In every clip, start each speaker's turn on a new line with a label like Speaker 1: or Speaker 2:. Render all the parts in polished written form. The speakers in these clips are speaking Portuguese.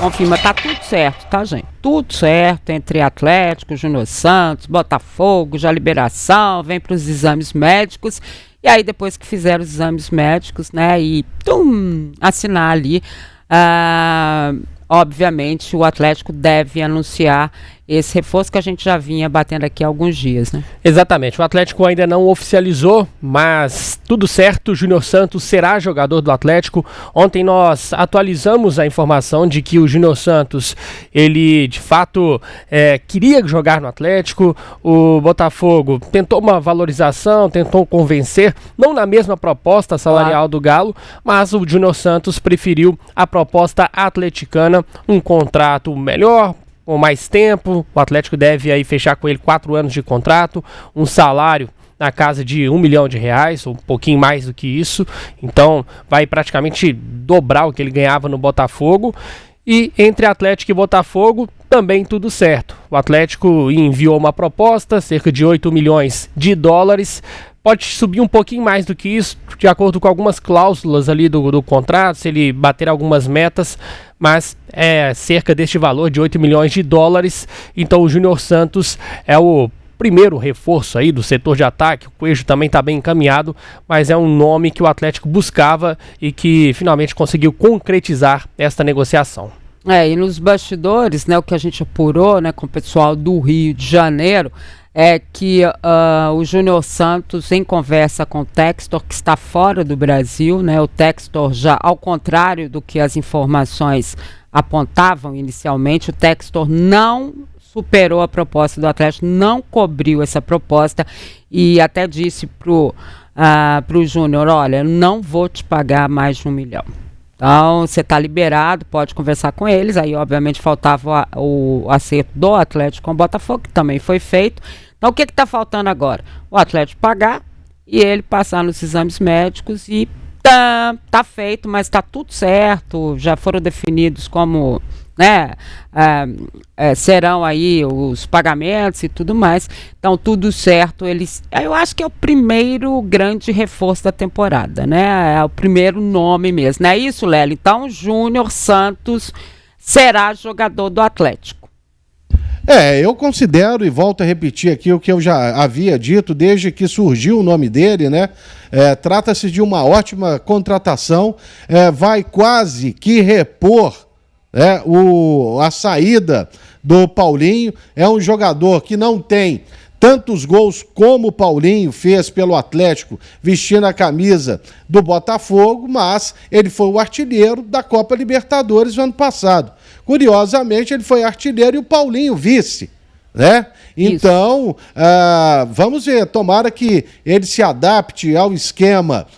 Speaker 1: confirma, tá tudo certo, tá, gente? Tudo certo entre Atlético, Júnior Santos, Botafogo, já liberação, vem para os exames médicos. E aí, depois que fizeram os exames médicos, né, e assinar ali, obviamente o Atlético deve anunciar esse reforço que a gente já vinha batendo aqui há alguns dias, né?
Speaker 2: Exatamente, o Atlético ainda não oficializou, mas tudo certo, Júnior Santos será jogador do Atlético. Ontem nós atualizamos a informação de que o Júnior Santos, ele de fato queria jogar no Atlético. O Botafogo tentou uma valorização, tentou convencer, não na mesma proposta salarial do Galo, mas o Júnior Santos preferiu a proposta atleticana, um contrato melhor, com mais tempo. O Atlético deve aí fechar com ele 4 anos de contrato, um salário na casa de R$1 milhão, ou um pouquinho mais do que isso. Então vai praticamente dobrar o que ele ganhava no Botafogo. E entre Atlético e Botafogo também tudo certo. O Atlético enviou uma proposta, cerca de $8 milhões. Pode subir um pouquinho mais do que isso, de acordo com algumas cláusulas ali do contrato, se ele bater algumas metas, mas é cerca deste valor de $8 milhões. Então o Júnior Santos é o primeiro reforço aí do setor de ataque. O Coelho também está bem encaminhado, mas é um nome que o Atlético buscava e que finalmente conseguiu concretizar esta negociação.
Speaker 1: E nos bastidores, né, o que a gente apurou, né, com o pessoal do Rio de Janeiro, é que o Júnior Santos, em conversa com o Textor, que está fora do Brasil, né, o Textor já, ao contrário do que as informações apontavam inicialmente, o Textor não superou a proposta do Atlético, não cobriu essa proposta e até disse pro Júnior, olha, não vou te pagar mais de R$1 milhão. Então, você está liberado, pode conversar com eles. Aí, obviamente, faltava o acerto do Atlético com o Botafogo, que também foi feito. Então, o que está faltando agora? O Atlético pagar e ele passar nos exames médicos e tá feito, mas está tudo certo. Já foram definidos como, né, serão aí os pagamentos e tudo mais. Então, tudo certo. Eu acho que é o primeiro grande reforço da temporada, né? É o primeiro nome mesmo. Não é isso, Lélia? Então, Júnior Santos será jogador do Atlético.
Speaker 3: Eu considero, e volto a repetir aqui o que eu já havia dito desde que surgiu o nome dele, né? Trata-se de uma ótima contratação, vai quase que repor a saída do Paulinho. É um jogador que não tem tantos gols como o Paulinho fez pelo Atlético vestindo a camisa do Botafogo, mas ele foi o artilheiro da Copa Libertadores no ano passado. Curiosamente, ele foi artilheiro e o Paulinho vice, né? Então, vamos ver, tomara que ele se adapte ao esquema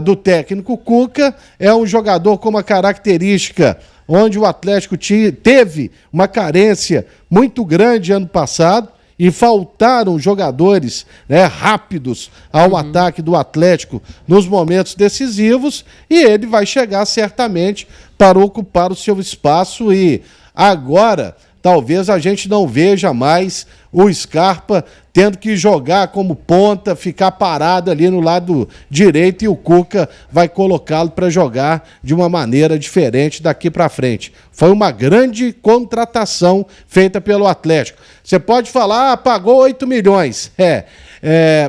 Speaker 3: do técnico Cuca. É um jogador com uma característica onde o Atlético teve uma carência muito grande ano passado e faltaram jogadores, né, rápidos ao ataque do Atlético nos momentos decisivos, e ele vai chegar certamente para ocupar o seu espaço. E agora talvez a gente não veja mais o Scarpa tendo que jogar como ponta, ficar parado ali no lado direito, e o Cuca vai colocá-lo para jogar de uma maneira diferente daqui para frente. Foi uma grande contratação feita pelo Atlético. Você pode falar, pagou 8 milhões.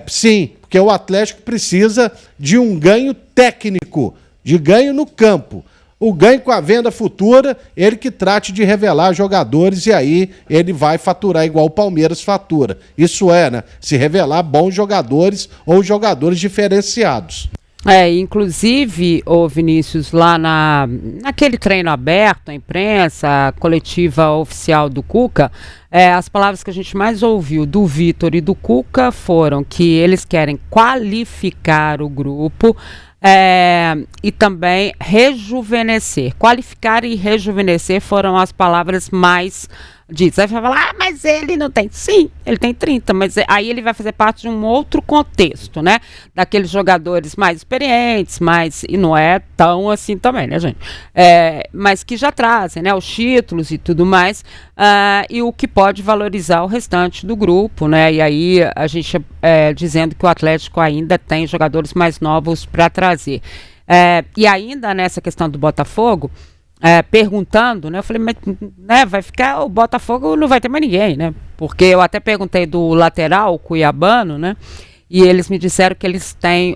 Speaker 3: Sim, porque o Atlético precisa de um ganho técnico, de ganho no campo. O ganho com a venda futura, ele que trate de revelar jogadores, e aí ele vai faturar igual o Palmeiras fatura. Isso né? Se revelar bons jogadores ou jogadores diferenciados.
Speaker 1: Inclusive, Vinícius, lá naquele treino aberto, a imprensa, a coletiva oficial do Cuca, as palavras que a gente mais ouviu do Vitor e do Cuca foram que eles querem qualificar o grupo, e também rejuvenescer. Qualificar e rejuvenescer foram as palavras mais ditas. Aí vai falar, mas ele não tem. Sim, ele tem 30, mas aí ele vai fazer parte de um outro contexto, né? Daqueles jogadores mais experientes, e não é tão assim também, né, gente? Mas que já trazem, né, os títulos e tudo mais, e o que pode valorizar o restante do grupo, né? E aí a gente dizendo que o Atlético ainda tem jogadores mais novos para trazer. E ainda nessa questão do Botafogo, perguntando, né? Eu falei, mas né, vai ficar o Botafogo, não vai ter mais ninguém, né? Porque eu até perguntei do lateral, o cuiabano, né? E eles me disseram que eles têm,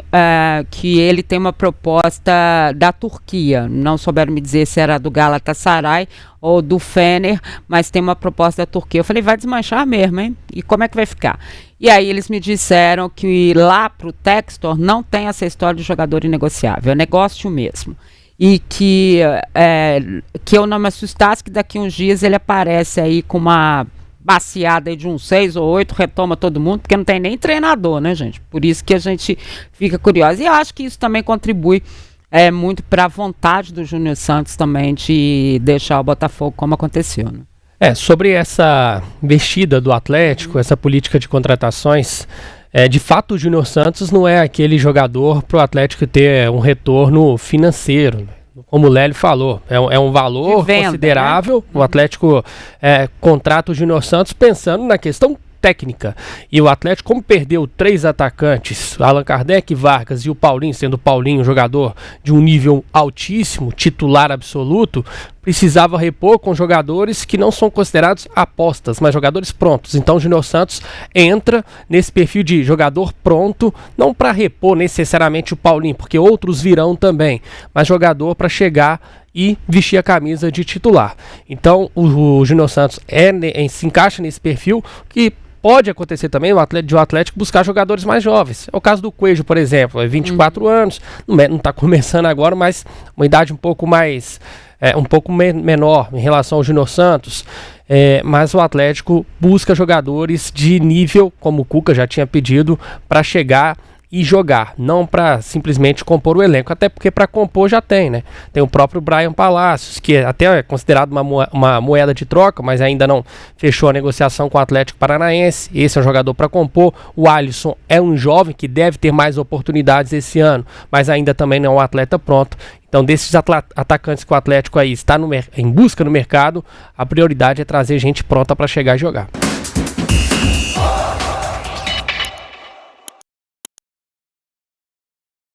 Speaker 1: que ele tem uma proposta da Turquia. Não souberam me dizer se era do Galatasaray ou do Fener, mas tem uma proposta da Turquia. Eu falei, vai desmanchar mesmo, hein? E como é que vai ficar? E aí eles me disseram que lá pro Textor não tem essa história de jogador inegociável, é negócio mesmo. E que eu não me assustasse que daqui uns dias ele aparece aí com uma baciada aí de uns 6 ou 8, retoma todo mundo, porque não tem nem treinador, né, gente? Por isso que a gente fica curioso. E eu acho que isso também contribui muito para a vontade do Júnior Santos também de deixar o Botafogo como aconteceu, né?
Speaker 2: Sobre essa investida do Atlético, essa política de contratações, de fato o Júnior Santos não é aquele jogador para o Atlético ter um retorno financeiro, né? Como o Lélio falou, é um valor venda, considerável, né? O Atlético contrata o Júnior Santos pensando na questão técnica. E o Atlético, como perdeu 3 atacantes, Allan Kardec, Vargas e o Paulinho, sendo o Paulinho um jogador de um nível altíssimo, titular absoluto, precisava repor com jogadores que não são considerados apostas, mas jogadores prontos. Então o Júnior Santos entra nesse perfil de jogador pronto, não para repor necessariamente o Paulinho, porque outros virão também, mas jogador para chegar e vestir a camisa de titular. Então o Júnior Santos se encaixa nesse perfil que pode acontecer também o Atlético buscar jogadores mais jovens. É o caso do Coelho, por exemplo, 24 anos, não está começando agora, mas uma idade um pouco mais, menor em relação ao Júnior Santos. Mas o Atlético busca jogadores de nível, como o Cuca já tinha pedido, para chegar e jogar, não para simplesmente compor o elenco, até porque para compor já tem, né? Tem o próprio Brian Palacios, que até é considerado uma moeda de troca, mas ainda não fechou a negociação com o Atlético Paranaense. Esse é um jogador para compor. O Alisson é um jovem que deve ter mais oportunidades esse ano, mas ainda também não é um atleta pronto. Então, desses atacantes que o Atlético aí está em busca no mercado, a prioridade é trazer gente pronta para chegar e jogar.